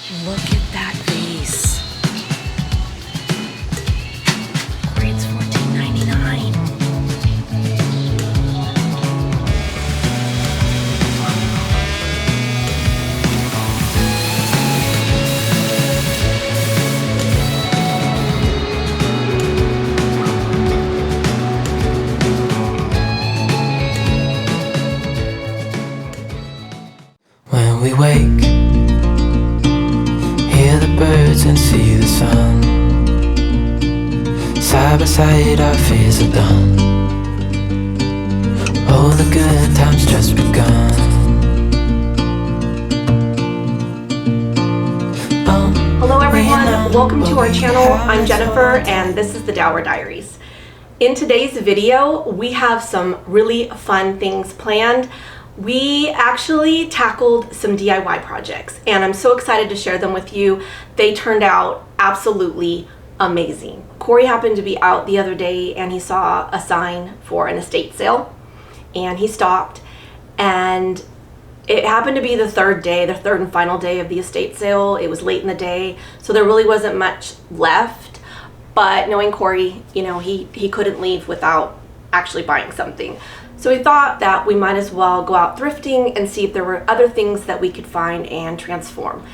Look at that vase. Great, it's $14.99. When we wake, hear the birds and see the sun. Side by side our fears are done. Oh, the good times just begun. Hello everyone, welcome to our channel. I'm Jennifer and this is the Dower Diaries. In today's video, we have some really fun things planned. We actually tackled some DIY projects and I'm so excited to share them with you. They turned out absolutely amazing. Corey happened to be out the other day and he saw a sign for an estate sale and he stopped, and it happened to be the third and final day of the estate sale. It was late in the day, so there really wasn't much left, but knowing Corey, you know, he couldn't leave without actually buying something. So we thought that we might as well go out thrifting and see if there were other things that we could find and transform.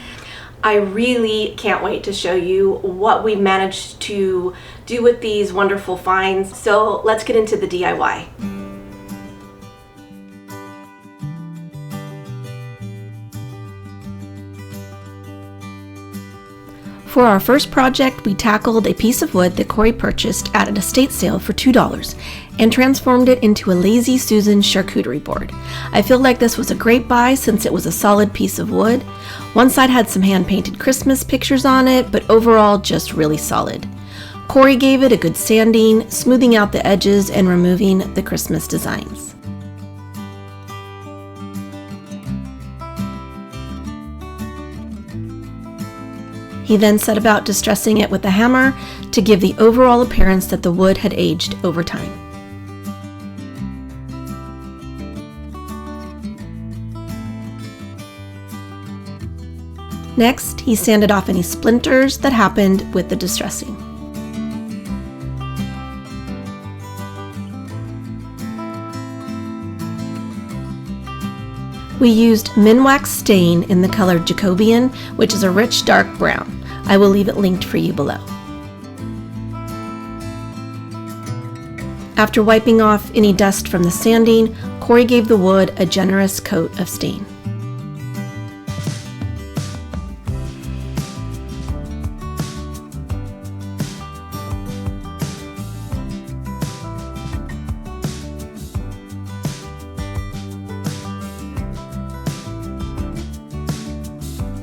I really can't wait to show you what we managed to do with these wonderful finds. So let's get into the DIY. For our first project, we tackled a piece of wood that Corey purchased at an estate sale for $2 and transformed it into a Lazy Susan charcuterie board. I feel like this was a great buy since it was a solid piece of wood. One side had some hand-painted Christmas pictures on it, but overall just really solid. Corey gave it a good sanding, smoothing out the edges and removing the Christmas designs. He then set about distressing it with a hammer to give the overall appearance that the wood had aged over time. Next, he sanded off any splinters that happened with the distressing. We used MINWAX stain in the color Jacobean, which is a rich dark brown. I will leave it linked for you below. After wiping off any dust from the sanding, Corey gave the wood a generous coat of stain.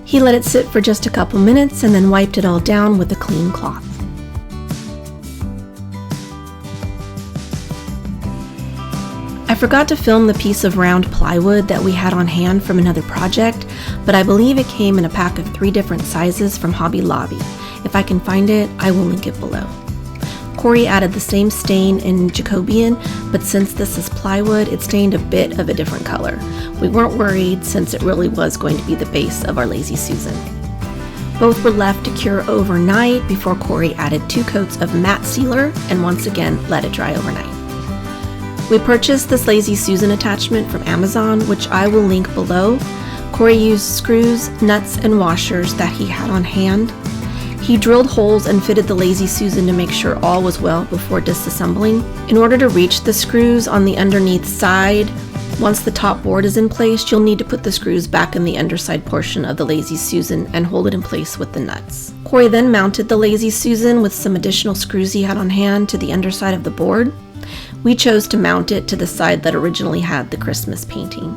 He let it sit for just a couple minutes and then wiped it all down with a clean cloth. I forgot to film the piece of round plywood that we had on hand from another project, but I believe it came in a pack of 3 different sizes from Hobby Lobby. If I can find it, I will link it below. Corey added the same stain in Jacobean, but since this is plywood, it stained a bit of a different color. We weren't worried since it really was going to be the base of our Lazy Susan. Both were left to cure overnight before Corey added 2 coats of matte sealer and once again let it dry overnight. We purchased this Lazy Susan attachment from Amazon, which I will link below. Corey used screws, nuts, and washers that he had on hand. He drilled holes and fitted the Lazy Susan to make sure all was well before disassembling. In order to reach the screws on the underneath side, once the top board is in place, you'll need to put the screws back in the underside portion of the Lazy Susan and hold it in place with the nuts. Corey then mounted the Lazy Susan with some additional screws he had on hand to the underside of the board. We chose to mount it to the side that originally had the Christmas painting.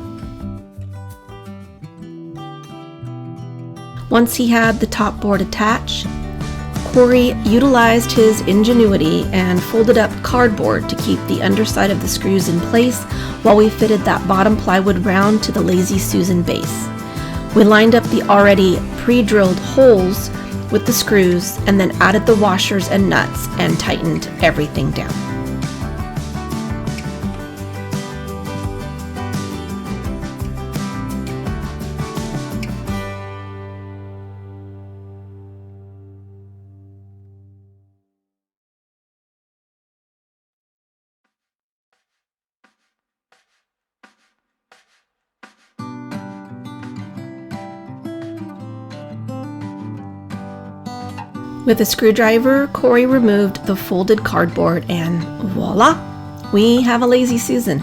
Once he had the top board attached, Corey utilized his ingenuity and folded up cardboard to keep the underside of the screws in place while we fitted that bottom plywood round to the Lazy Susan base. We lined up the already pre-drilled holes with the screws and then added the washers and nuts and tightened everything down. With a screwdriver, Corey removed the folded cardboard and voila, we have a Lazy Susan.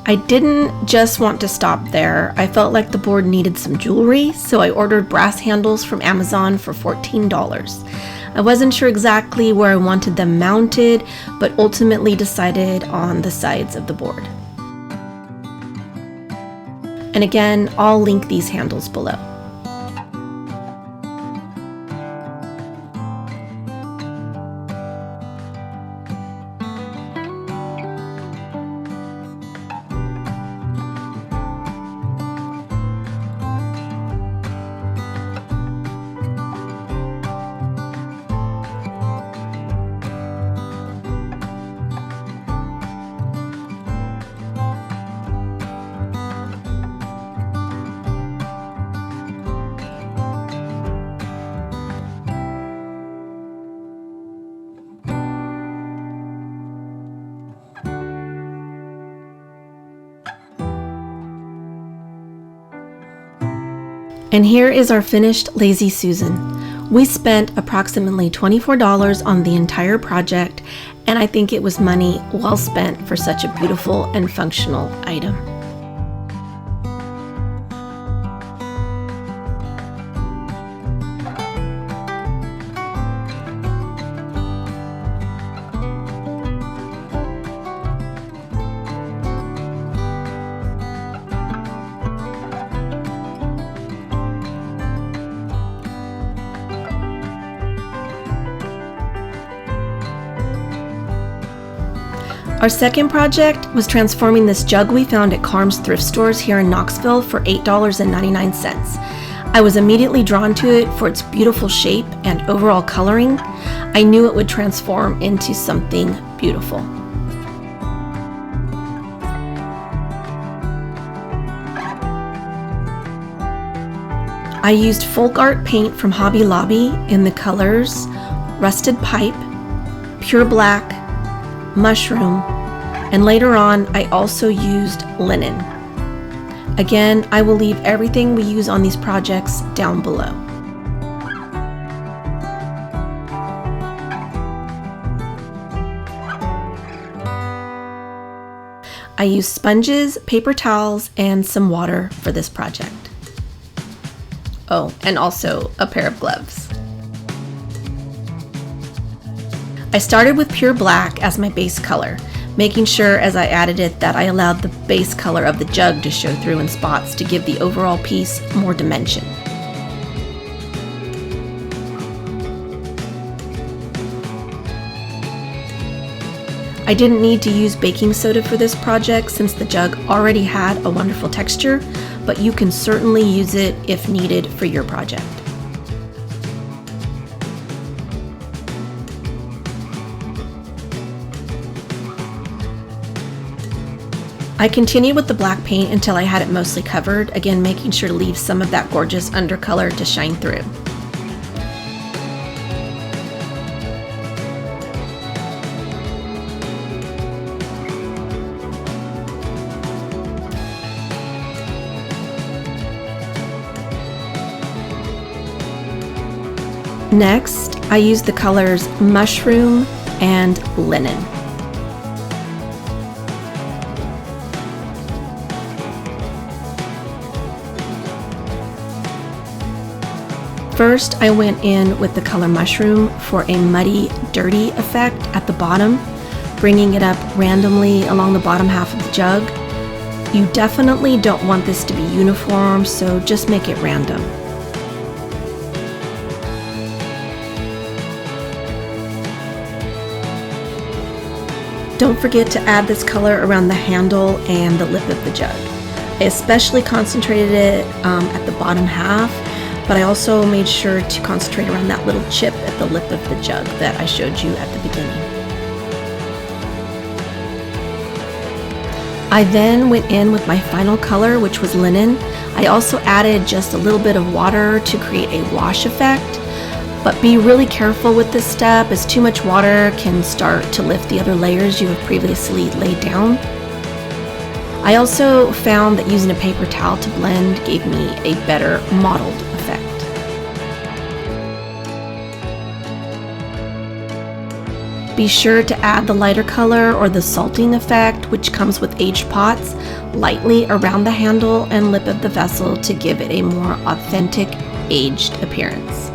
I didn't just want to stop there. I felt like the board needed some jewelry, so I ordered brass handles from Amazon for $14. I wasn't sure exactly where I wanted them mounted, but ultimately decided on the sides of the board. And again, I'll link these handles below. And here is our finished Lazy Susan. We spent approximately $24 on the entire project, and I think it was money well spent for such a beautiful and functional item. Our second project was transforming this jug we found at Carm's thrift stores here in Knoxville for $8.99. I was immediately drawn to it for its beautiful shape and overall coloring. I knew it would transform into something beautiful. I used FolkArt paint from Hobby Lobby in the colors Rusted Pipe, Pure Black, Mushroom, and later on I also used linen. Again, I will leave everything we use on these projects down below. I used sponges, paper towels, and some water for this project. Oh, and also a pair of gloves. I started with Pure Black as my base color, making sure as I added it that I allowed the base color of the jug to show through in spots to give the overall piece more dimension. I didn't need to use baking soda for this project since the jug already had a wonderful texture, but you can certainly use it if needed for your project. I continued with the black paint until I had it mostly covered, again making sure to leave some of that gorgeous undercolor to shine through. Next, I used the colors Mushroom and Linen. First, I went in with the color Mushroom for a muddy, dirty effect at the bottom, bringing it up randomly along the bottom half of the jug. You definitely don't want this to be uniform, so just make it random. Don't forget to add this color around the handle and the lip of the jug. I especially concentrated it at the bottom half, but I also made sure to concentrate around that little chip at the lip of the jug that I showed you at the beginning. I then went in with my final color, which was Linen. I also added just a little bit of water to create a wash effect, but be really careful with this step as too much water can start to lift the other layers you have previously laid down. I also found that using a paper towel to blend gave me a better mottled effect. Be sure to add the lighter color or the salting effect, which comes with aged pots, lightly around the handle and lip of the vessel to give it a more authentic aged appearance.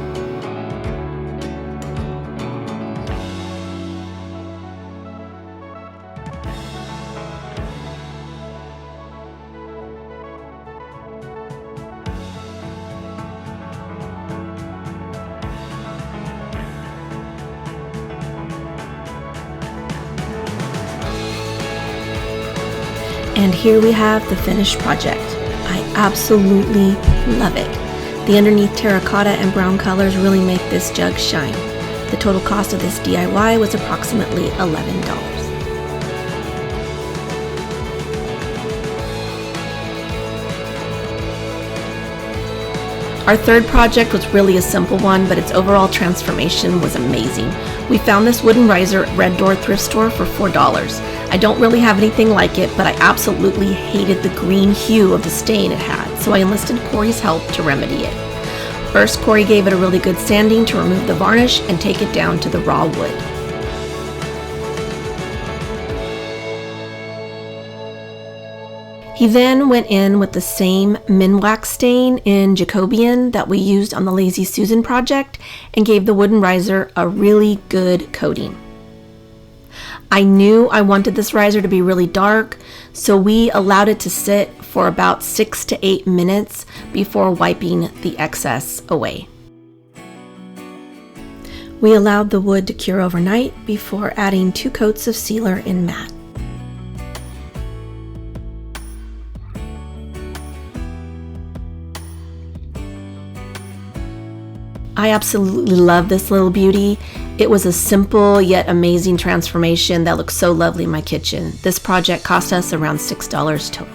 And here we have the finished project. I absolutely love it. The underneath terracotta and brown colors really make this jug shine. The total cost of this DIY was approximately $11. Our third project was really a simple one, but its overall transformation was amazing. We found this wooden riser at Red Door thrift store for $4. I don't really have anything like it, but I absolutely hated the green hue of the stain it had, so I enlisted Corey's help to remedy it. First, Corey gave it a really good sanding to remove the varnish and take it down to the raw wood. He then went in with the same MINWAX stain in Jacobean that we used on the Lazy Susan project and gave the wooden riser a really good coating. I knew I wanted this riser to be really dark, so we allowed it to sit for about 6 to 8 minutes before wiping the excess away. We allowed the wood to cure overnight before adding 2 coats of sealer in matte. I absolutely love this little beauty. It was a simple yet amazing transformation that looks so lovely in my kitchen. This project cost us around $6 total.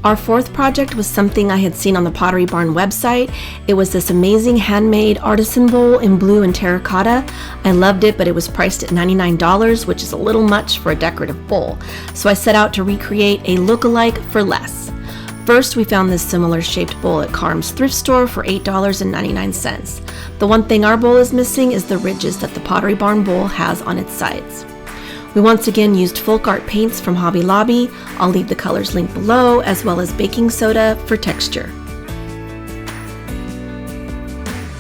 Our fourth project was something I had seen on the Pottery Barn website. It was this amazing handmade artisan bowl in blue and terracotta. I loved it, but it was priced at $99, which is a little much for a decorative bowl. So I set out to recreate a look-alike for less. First, we found this similar shaped bowl at Carm's thrift store for $8.99. The one thing our bowl is missing is the ridges that the Pottery Barn bowl has on its sides. We once again used FolkArt paints from Hobby Lobby. I'll leave the colors linked below, as well as baking soda for texture.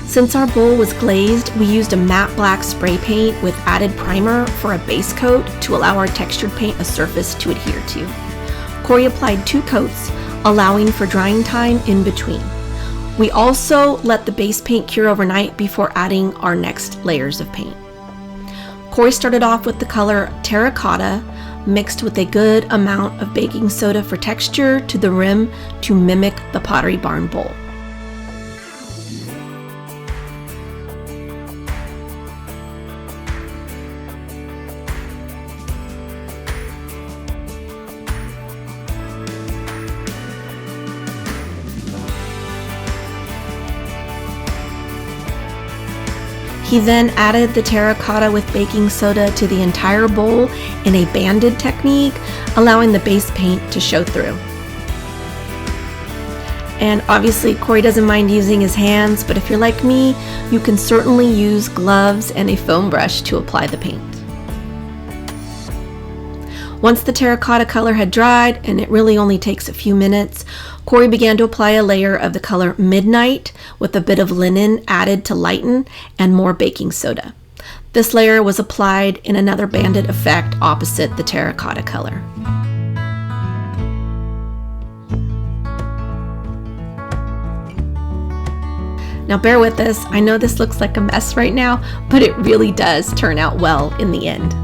Since our bowl was glazed, we used a matte black spray paint with added primer for a base coat to allow our textured paint a surface to adhere to. Corey applied 2 coats, allowing for drying time in between. We also let the base paint cure overnight before adding our next layers of paint. Corey started off with the color terracotta, mixed with a good amount of baking soda for texture to the rim to mimic the Pottery Barn bowl. He then added the terracotta with baking soda to the entire bowl in a banded technique, allowing the base paint to show through. And obviously Corey doesn't mind using his hands, but if you're like me, you can certainly use gloves and a foam brush to apply the paint. Once the terracotta color had dried, and it really only takes a few minutes, Corey began to apply a layer of the color Midnight with a bit of linen added to lighten and more baking soda. This layer was applied in another banded effect opposite the terracotta color. Now bear with us, I know this looks like a mess right now, but it really does turn out well in the end.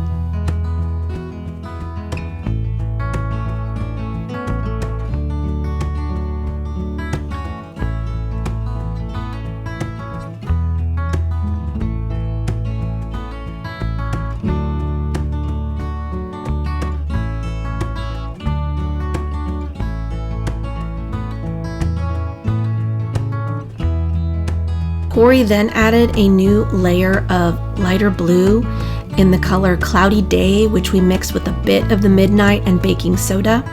Corey then added a new layer of lighter blue in the color Cloudy Day, which we mixed with a bit of the Midnight and baking soda.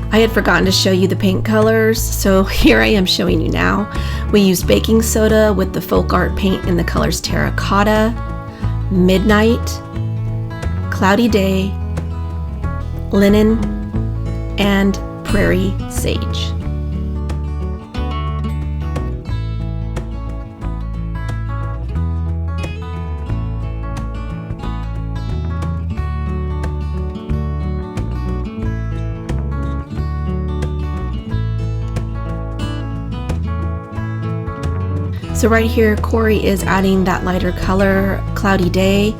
I had forgotten to show you the paint colors, so here I am showing you now. We used baking soda with the FolkArt paint in the colors Terracotta, Midnight, Cloudy Day, Linen, and Prairie Sage. So right here, Corey is adding that lighter color, Cloudy Day,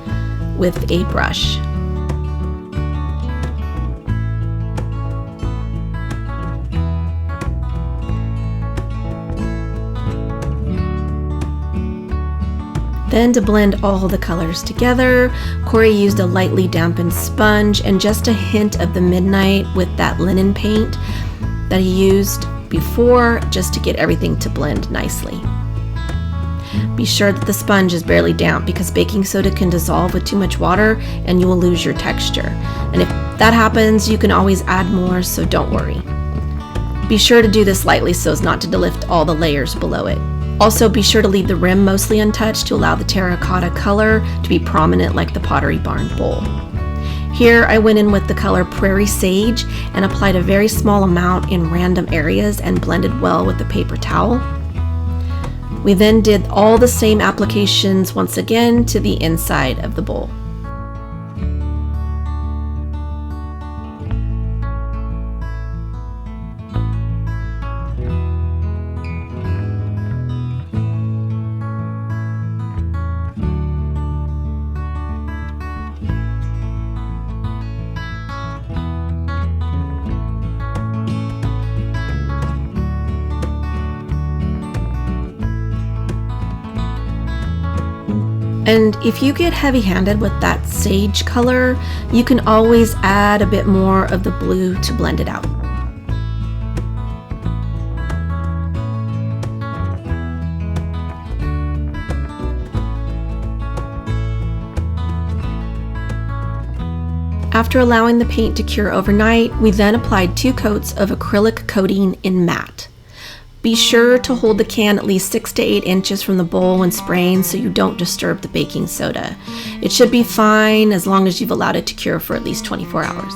with a brush. Then to blend all the colors together, Corey used a lightly dampened sponge and just a hint of the Midnight with that linen paint that he used before, just to get everything to blend nicely. Be sure that the sponge is barely damp because baking soda can dissolve with too much water and you will lose your texture. And if that happens, you can always add more, so don't worry. Be sure to do this lightly so as not to lift all the layers below it. Also, be sure to leave the rim mostly untouched to allow the terracotta color to be prominent like the Pottery Barn bowl. Here I went in with the color Prairie Sage and applied a very small amount in random areas and blended well with the paper towel. We then did all the same applications once again to the inside of the bowl. And if you get heavy-handed with that sage color, you can always add a bit more of the blue to blend it out. After allowing the paint to cure overnight, we then applied 2 coats of acrylic coating in matte. Be sure to hold the can at least 6 to 8 inches from the bowl when spraying so you don't disturb the baking soda. It should be fine as long as you've allowed it to cure for at least 24 hours.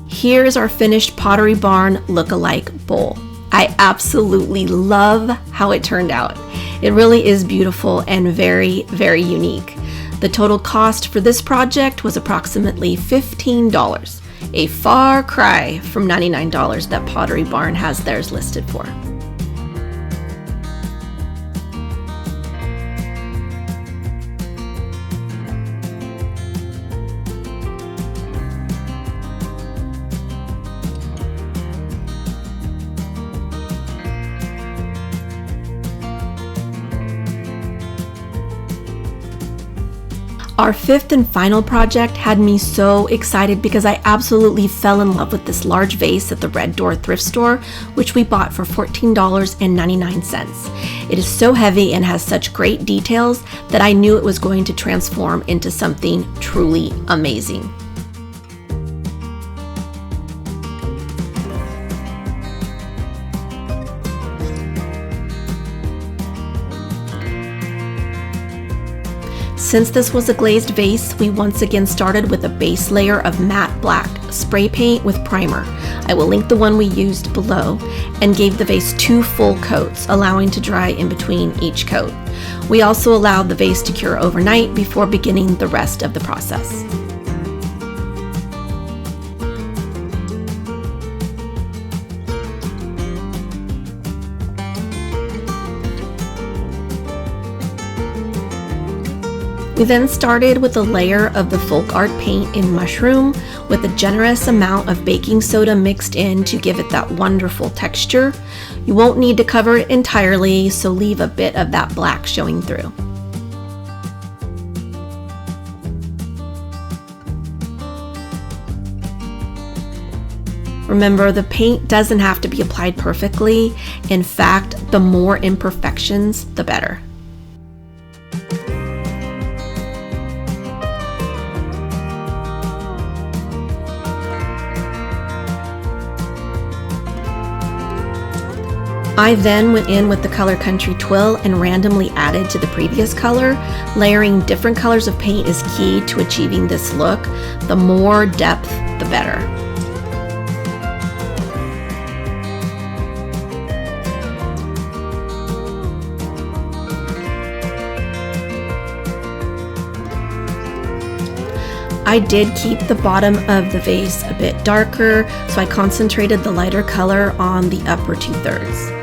Here's our finished Pottery Barn look-alike bowl. I absolutely love how it turned out. It really is beautiful and very, very unique. The total cost for this project was approximately $15, a far cry from $99 that Pottery Barn has theirs listed for. Our 5th and final project had me so excited because I absolutely fell in love with this large vase at the Red Door thrift store, which we bought for $14.99. It is so heavy and has such great details that I knew it was going to transform into something truly amazing. Since this was a glazed vase, we once again started with a base layer of matte black spray paint with primer. I will link the one we used below, and gave the vase 2 full coats, allowing to dry in between each coat. We also allowed the vase to cure overnight before beginning the rest of the process. We then started with a layer of the FolkArt paint in mushroom with a generous amount of baking soda mixed in to give it that wonderful texture. You won't need to cover it entirely, so leave a bit of that black showing through. Remember, the paint doesn't have to be applied perfectly. In fact, the more imperfections, the better. I then went in with the color Country Twill and randomly added to the previous color. Layering different colors of paint is key to achieving this look. The more depth, the better. I did keep the bottom of the vase a bit darker, so I concentrated the lighter color on the upper 2/3.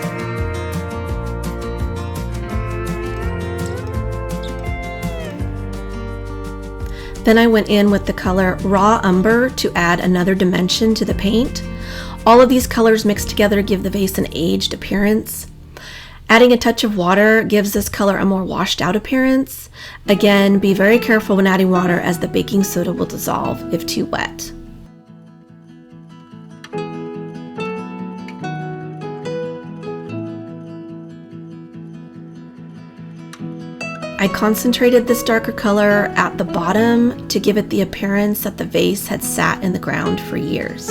Then I went in with the color Raw Umber to add another dimension to the paint. All of these colors mixed together give the vase an aged appearance. Adding a touch of water gives this color a more washed out appearance. Again, be very careful when adding water as the baking soda will dissolve if too wet. I concentrated this darker color at the bottom to give it the appearance that the vase had sat in the ground for years.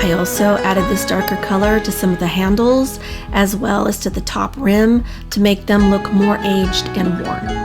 I also added this darker color to some of the handles as well as to the top rim to make them look more aged and worn.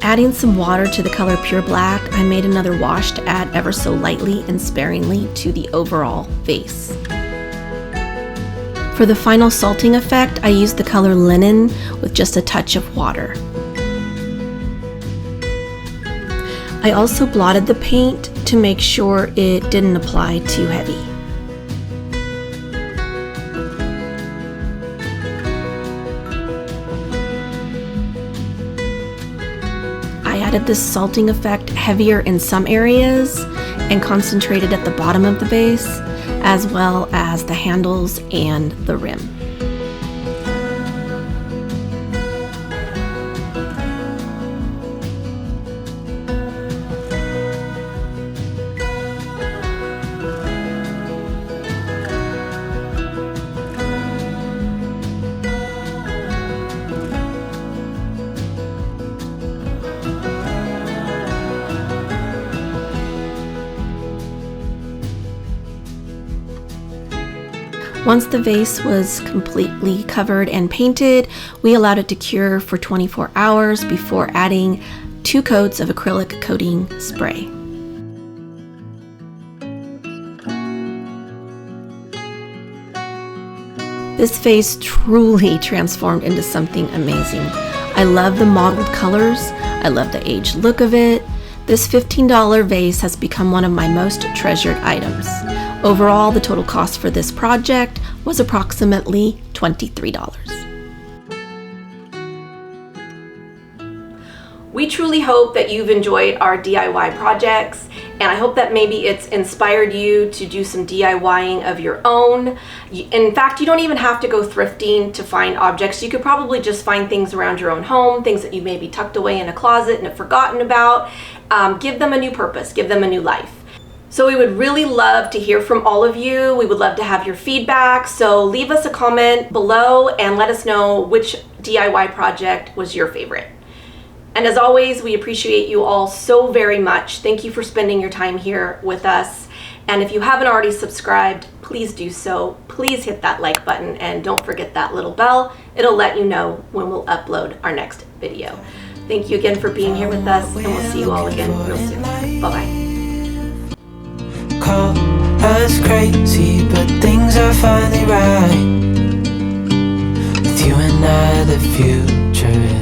Adding some water to the color Pure Black, I made another wash to add ever so lightly and sparingly to the overall vase. For the final salting effect, I used the color Linen with just a touch of water. I also blotted the paint to make sure it didn't apply too heavy. I added this salting effect heavier in some areas and concentrated at the bottom of the vase, as well as the handles and the rim. Once the vase was completely covered and painted, we allowed it to cure for 24 hours before adding 2 coats of acrylic coating spray. This vase truly transformed into something amazing. I love the mottled colors. I love the aged look of it. This $15 vase has become one of my most treasured items. Overall, the total cost for this project was approximately $23. We truly hope that you've enjoyed our DIY projects, and I hope that maybe it's inspired you to do some DIYing of your own. In fact, you don't even have to go thrifting to find objects. You could probably just find things around your own home, things that you maybe tucked away in a closet and have forgotten about. Give them a new purpose, give them a new life. So we would really love to hear from all of you. We would love to have your feedback. So leave us a comment below and let us know which DIY project was your favorite. And as always, we appreciate you all so very much. Thank you for spending your time here with us. And if you haven't already subscribed, please do so. Please hit that like button and don't forget that little bell. It'll let you know when we'll upload our next video. Thank you again for being here with us, and we'll see you all again real soon. Bye-bye. Call us crazy, but things are finally right. With you and I, the future